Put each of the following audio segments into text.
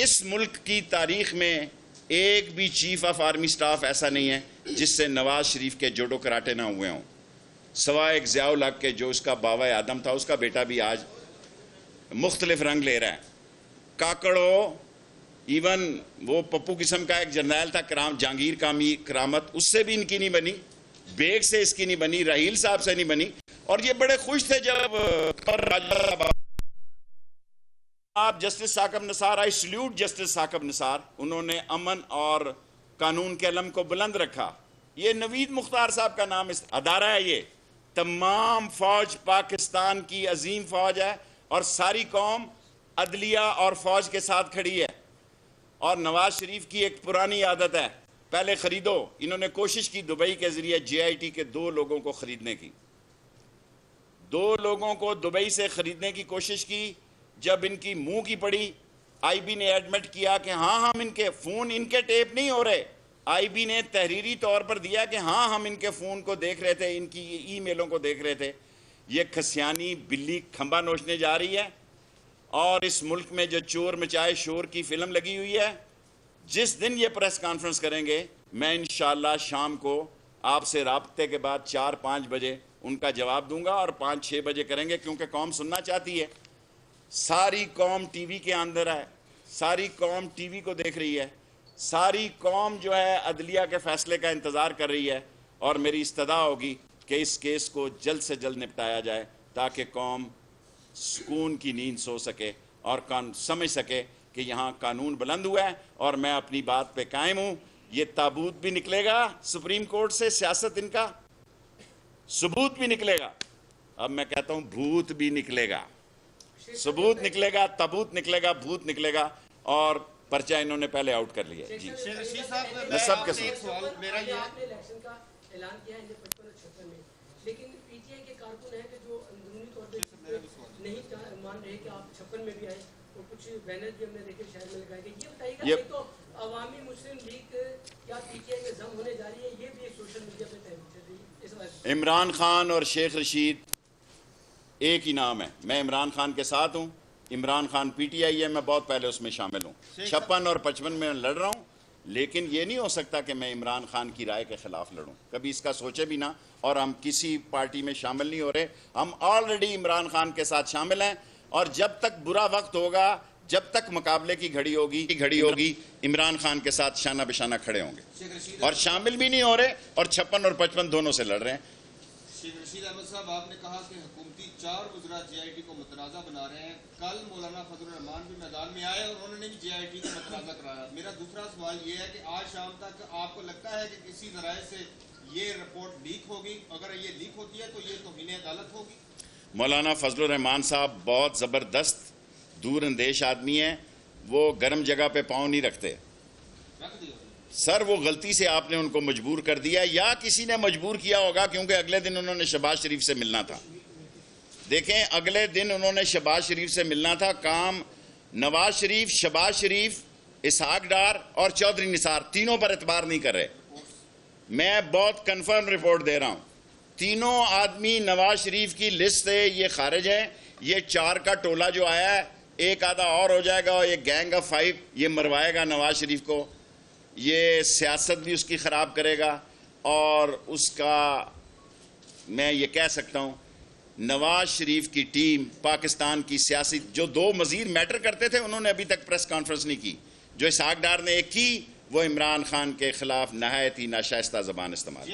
اس ملک کی تاریخ میں ایک بھی چیف آف آرمی سٹاف ایسا نہیں ہے جس سے نواز شریف کے جوڈو کراٹے نہ ہوئے ہوں، سوائے ایک ضیاء الحق کے جو اس کا باوا آدم تھا، اس کا بیٹا بھی آج مختلف رنگ لے رہا ہے۔ کاکڑو، ایون وہ پپو قسم کا ایک جرنیل تھا جہانگیر کرامت، اس سے بھی ان کی نہیں بنی، بیگ سے اس کی نہیں بنی، رحیل صاحب سے نہیں بنی، اور یہ بڑے خوش تھے جب آپ جسٹس ثاقب نثار، آئی سلیوٹ جسٹس ثاقب نثار، انہوں نے امن اور قانون کے علم کو بلند رکھا۔ یہ نوید مختار صاحب کا نام ادارہ ہے، یہ تمام فوج پاکستان کی عظیم فوج ہے، اور ساری قوم عدلیہ اور فوج کے ساتھ کھڑی ہے۔ اور نواز شریف کی ایک پرانی عادت ہے، پہلے خریدو، انہوں نے کوشش کی دبئی کے ذریعے جے آئی ٹی کے 2 لوگوں کو خریدنے کی، 2 لوگوں کو دبئی سے خریدنے کی کوشش کی۔ جب ان کی منہ کی پڑی، آئی بی نے ایڈمٹ کیا کہ ہاں ہم ان کے فون، ان کے ٹیپ نہیں ہو رہے، آئی بی نے تحریری طور پر دیا کہ ہاں ہم ان کے فون کو دیکھ رہے تھے، ان کی ای میلوں کو دیکھ رہے تھے۔ یہ کھسیانی بلی کھمبا نوچنے جا رہی ہے، اور اس ملک میں جو چور مچائے شور کی فلم لگی ہوئی ہے۔ جس دن یہ پریس کانفرنس کریں گے، میں انشاءاللہ شام کو آپ سے رابطے کے بعد 4-5 بجے ان کا جواب دوں گا، اور 5-6 بجے کریں گے، کیونکہ قوم سننا چاہتی ہے۔ ساری قوم ٹی وی کے اندر ہے، ساری قوم ٹی وی کو دیکھ رہی ہے، ساری قوم جو ہے عدلیہ کے فیصلے کا انتظار کر رہی ہے، اور میری استدعا ہوگی کہ اس کیس کو جلد سے جلد نپٹایا جائے، تاکہ قوم سکون کی نیند سو سکے اور سمجھ سکے کہ یہاں قانون بلند ہوا ہے، اور میں اپنی بات پہ قائم ہوں۔ یہ تابوت بھی نکلے گا سپریم کورٹ سے، سیاست ان کا ثبوت بھی نکلے گا، اب میں کہتا ہوں بھوت بھی نکلے گا، ثبوت نکلے گا، تابوت نکلے گا، بھوت نکلے گا، اور پرچہ انہوں نے پہلے آؤٹ کر لیا۔ جی میں سب کے ساتھ میرا یہ آپ نے الیکشن کا اعلان کیا ہے 55 اور 56 میں، لیکن پی ٹی آئی کے کارکن ہیں کہ جو اندرونی طور پہ نہیں مان رہے کہ آپ 56 میں بھی آئے، اور کچھ بینر بھی ہم نے دیکھے شہر میں لگائے گئے۔ یہ بتائیے گا کہ تو عوامی مسلم لیگ کیا پی ٹی آئی میں ضم ہونے جا رہی ہے، یہ بھی ایک سوشل میڈیا پہ تحریک چل رہی ہے۔ عمران خان اور شیخ رشید ایک ہی نام ہے، میں عمران خان کے ساتھ ہوں، Imran Khan P T I ہے، میں بہت پہلے اس میں شامل ہوں، 56 اور 55 میں لڑ رہا ہوں، لیکن یہ نہیں ہو سکتا کہ میں عمران خان کی رائے کے خلاف لڑوں، کبھی اس کا سوچے بھی نہ، اور ہم کسی پارٹی میں شامل نہیں ہو رہے، ہم آلریڈی عمران خان کے ساتھ شامل ہیں، اور جب تک برا وقت ہوگا، جب تک مقابلے کی گھڑی ہوگی عمران خان کے ساتھ شانہ بشانہ کھڑے ہوں گے، اور شامل بھی نہیں ہو رہے، اور 56 اور 55 دونوں سے لڑ رہے ہیں۔ شیخ رشید احمد صاحب، آپ نے کہا کہ حکومتی 4 وزراء جے آئی ٹی کو متنازع بنا رہے ہیں، کل مولانا فضل الرحمان بھی میدان میں آئے اور انہوں نے بھی جے آئی ٹی کو متنازع کرایا۔ میرا دوسرا سوال یہ ہے کہ آج شام تک آپ کو لگتا ہے کہ کسی ذرائع سے یہ رپورٹ لیک ہوگی؟ اگر یہ لیک ہوتی ہے تو یہ توہین عدالت ہوگی؟ مولانا فضل الرحمان صاحب بہت زبردست دور اندیش آدمی ہیں، وہ گرم جگہ پہ پاؤں نہیں رکھتے سر، وہ غلطی سے آپ نے ان کو مجبور کر دیا، یا کسی نے مجبور کیا ہوگا، کیونکہ اگلے دن انہوں نے شہباز شریف سے ملنا تھا۔ دیکھیں، اگلے دن انہوں نے شہباز شریف سے ملنا تھا، کام نواز شریف، شہباز شریف، اسحاق ڈار اور چودھری نثار تینوں پر اعتبار نہیں کر رہے۔ میں بہت کنفرم رپورٹ دے رہا ہوں، تینوں آدمی نواز شریف کی لسٹ سے یہ خارج ہیں۔ یہ 4 کا ٹولہ جو آیا ہے، ایک آدھا اور ہو جائے گا، اور یہ گینگ آف 5 یہ مروائے گا نواز شریف کو، یہ سیاست بھی اس کی خراب کرے گا، اور اس کا میں یہ کہہ سکتا ہوں نواز شریف کی ٹیم پاکستان کی سیاسی جو 2 مزید میٹر کرتے تھے، انہوں نے ابھی تک پریس کانفرنس نہیں کی، جو اسحاق ڈار نے ایک کی، وہ عمران خان کے خلاف نہایت ہی ناشائستہ زبان استعمال۔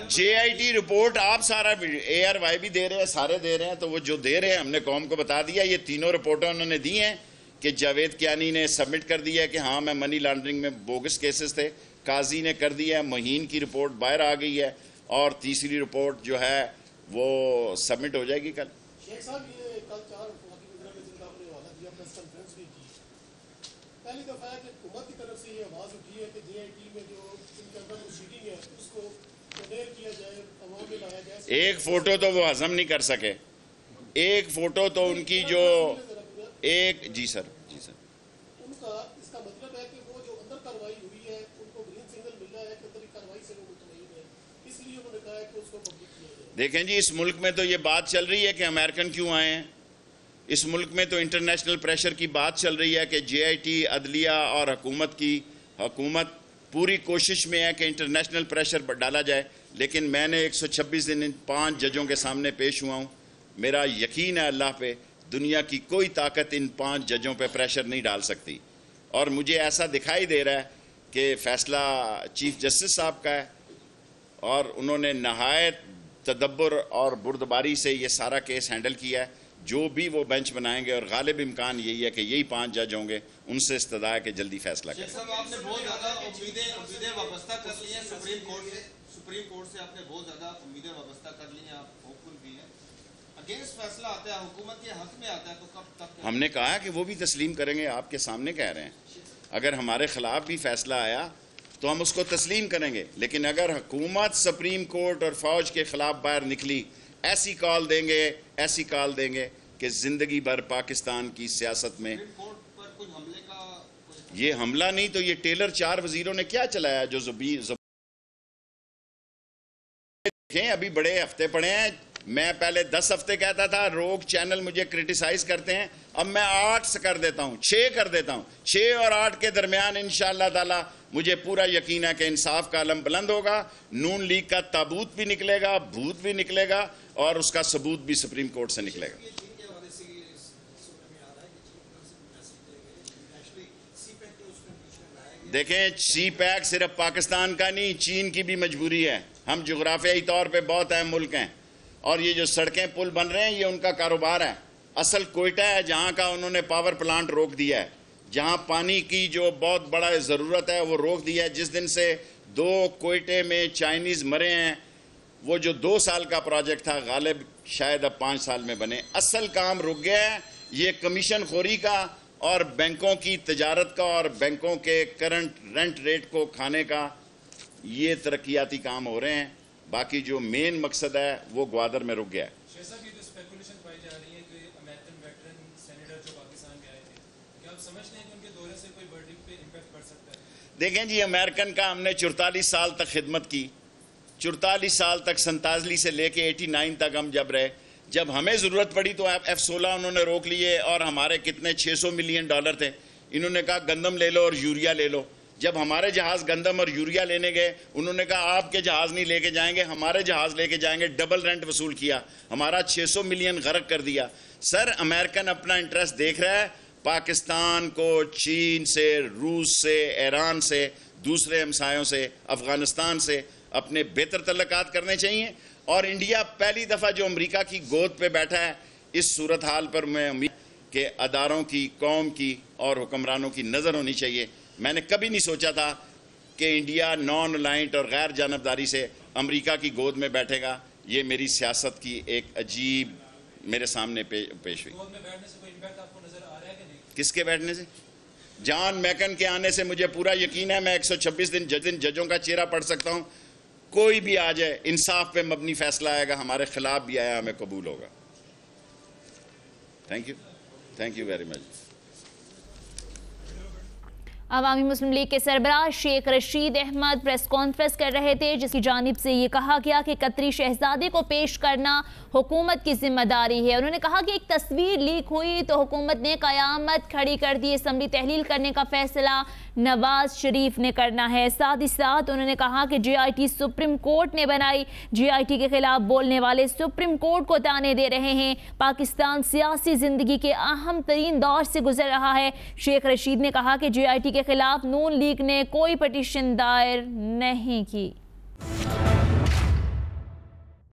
جے آئی ٹی رپورٹ آپ سارا اے آر وائی بھی دے رہے ہیں، سارے دے رہے ہیں، تو وہ جو دے رہے ہیں ہم نے قوم کو بتا دیا، یہ تینوں رپورٹیں انہوں نے دی ہیں کہ جاوید کیانی نے سبمٹ کر دیا ہے کہ ہاں میں منی لانڈرنگ میں بوگس کیسز تھے، قاضی نے کر دیا ہے، مہین کی رپورٹ باہر آ گئی ہے، اور تیسری رپورٹ جو ہے وہ سبمٹ ہو جائے گی کل۔ شیخ صاحب، یہ کل 4 وفاقی وزراء میں جن کا آپ نے حوالہ دیا، پریس کانفرنس بھی کی، پہلی دفعہ ہے کہ حکومت کی طرف سے یہ آواز اٹھی ہے کہ جے آئی ٹی میں جو ان کے اندر پروسیڈنگ ہے اس کو کنڈیم کیا جائے، عوام میں لایا جائے۔ ایک فوٹو تو وہ ہضم نہیں کر سکے، ایک فوٹو تو ان کی جو ایک جی سر ان کا اس کا مطلب ہے کہ وہ جو اندر کارروائی ہوئی ہے ان کو گرین سگنل ملا ہے کہ اندر کارروائی سے وہ مطمئن ہے، اس لیے انہوں نے کہا ہے کہ اس کو پبلک کیا جائے۔ دیکھیں جی، اس ملک میں تو یہ بات چل رہی ہے کہ امریکن کیوں آئے ہیں، اس ملک میں تو انٹرنیشنل پریشر کی بات چل رہی ہے کہ JIT عدلیہ اور حکومت پوری کوشش میں ہے کہ انٹرنیشنل پریشر ڈالا جائے، لیکن میں نے 126 دن ان 5 ججوں کے سامنے پیش ہوا ہوں. میرا یقین ہے اللہ پہ، دنیا کی کوئی طاقت ان 5 ججوں پہ پریشر نہیں ڈال سکتی. اور مجھے ایسا دکھائی دے رہا ہے کہ فیصلہ چیف جسٹس صاحب کا ہے، اور انہوں نے نہایت تدبر اور بردباری سے یہ سارا کیس ہینڈل کیا ہے. جو بھی وہ بینچ بنائیں گے، اور غالب امکان یہی ہے کہ یہی 5 جج ہوں گے، ان سے استدعا ہے کہ جلدی فیصلہ کریں. صاحب آپ نے بہت زیادہ امیدیں وابستہ کر لی ہیں سپریم کورٹ سے آپ نے بہت زیادہ امیدیں وابستہ کر لی ہیں، آپ ہوپفل بھی ہیں. اگینسٹ فیصلہ آتا ہے، حکومت کے حق میں آتا ہے، تو کب تک؟ ہم نے کہا ہے کہ وہ بھی تسلیم کریں گے، آپ کے سامنے کہہ رہے ہیں. اگر ہمارے خلاف بھی فیصلہ آیا تو ہم اس کو تسلیم کریں گے، لیکن اگر حکومت سپریم کورٹ اور فوج کے خلاف باہر نکلی، ایسی کال دیں گے کہ زندگی بھر پاکستان کی سیاست میں یہ حملہ نہیں تو یہ ٹیلر 4 وزیروں نے کیا چلایا جو دیکھیں ابھی بڑے ہفتے پڑے ہیں. میں پہلے 10 ہفتے کہتا تھا، روگ چینل مجھے کرٹیسائز کرتے ہیں، اب میں 8 کر دیتا ہوں، 6 کر دیتا ہوں. 6 اور 8 کے درمیان انشاءاللہ تعالی مجھے پورا یقین ہے کہ انصاف کا علم بلند ہوگا. نون لیگ کا تابوت بھی نکلے گا، بھوت بھی نکلے گا، اور اس کا ثبوت بھی سپریم کورٹ سے نکلے گا. دیکھیں سی پیک صرف پاکستان کا نہیں، چین کی بھی مجبوری ہے. ہم جغرافیائی طور پہ بہت اہم ملک ہیں، اور یہ جو سڑکیں پل بن رہے ہیں یہ ان کا کاروبار ہے. اصل کوئٹہ ہے جہاں کا انہوں نے پاور پلانٹ روک دیا ہے، جہاں پانی کی جو بہت بڑا ضرورت ہے وہ روک دیا ہے. جس دن سے 2 کوئٹے میں چائنیز مرے ہیں، وہ جو 2 سال کا پروجیکٹ تھا غالب شاید اب 5 سال میں بنے. اصل کام رک گیا ہے. یہ کمیشن خوری کا اور بینکوں کی تجارت کا اور بینکوں کے کرنٹ رینٹ ریٹ کو کھانے کا یہ ترقیاتی کام ہو رہے ہیں. باقی جو مین مقصد ہے وہ گوادر میں رک گیا ہے. شیخ صاحب، یہ جو اسپیکولیشن پائی جا رہی ہے کہ امریکن ویٹرن سینیٹر جو پاکستان کے آئے تھے، کیا آپ سمجھتے ہیں کہ ان کے دورے سے کوئی ورڈکٹ پہ امپیکٹ پڑ سکتا ہے؟ دیکھیں جی، امریکن کا ہم نے 44 سال تک خدمت کی، 44 سال تک 47 سے لے کے 89 تک ہم جب رہے. جب ہمیں ضرورت پڑی تو F-16 انہوں نے روک لیے، اور ہمارے کتنے $600 ملین تھے. انہوں نے کہا گندم لے لو اور یوریا لے لو. جب ہمارے جہاز گندم اور یوریا لینے گئے، انہوں نے کہا آپ کے جہاز نہیں لے کے جائیں گے، ہمارے جہاز لے کے جائیں گے. ڈبل رینٹ وصول کیا، ہمارا 600 ملین غرق کر دیا. سر امریکن اپنا انٹرسٹ دیکھ رہا ہے. پاکستان کو چین سے، روس سے، ایران سے، دوسرے ہمسایوں سے، افغانستان سے اپنے بہتر تعلقات کرنے چاہیے. اور انڈیا پہلی دفعہ جو امریکہ کی گود پہ بیٹھا ہے، اس صورتحال پر میں امید کہ اداروں کی، قوم کی اور حکمرانوں کی نظر ہونی چاہیے. میں نے کبھی نہیں سوچا تھا کہ انڈیا نان الائنٹ اور غیر جانبداری سے امریکہ کی گود میں بیٹھے گا. یہ میری سیاست کی ایک عجیب میرے سامنے پیش ہوئی. گود میں بیٹھنے سے کوئی امپیکٹ آپ کو نظر آ رہا ہے کہ نہیں؟ کس کے بیٹھنے سے؟ جان میکن کے آنے سے مجھے پورا یقین ہے میں 126 دن ججوں کا چہرہ پڑھ سکتا ہوں. کوئی بھی آ جائے، انصاف پہ مبنی فیصلہ آئے گا. ہمارے خلاف بھی آیا ہمیں قبول ہوگا. Thank you very much. عوامی مسلم لیگ کے سربراہ شیخ رشید احمد پریس کانفرنس کر رہے تھے، جس کی جانب سے یہ کہا گیا کہ قطری شہزادے کو پیش کرنا حکومت کی ذمہ داری ہے. انہوں نے کہا کہ ایک تصویر لیک ہوئی تو حکومت نے قیامت کھڑی کر دی. اسمبلی تحلیل کرنے کا فیصلہ نواز شریف نے کرنا ہے. ساتھ ہی ساتھ انہوں نے کہا کہ JIT سپریم کورٹ نے بنائی. JIT کے خلاف بولنے والے سپریم کورٹ کو تانے دے رہے ہیں. پاکستان سیاسی زندگی کے اہم ترین دور سے گزر رہا ہے. شیخ رشید نے کہا کہ JIT کے خلاف نون لیگ نے کوئی پٹیشن دائر نہیں کی.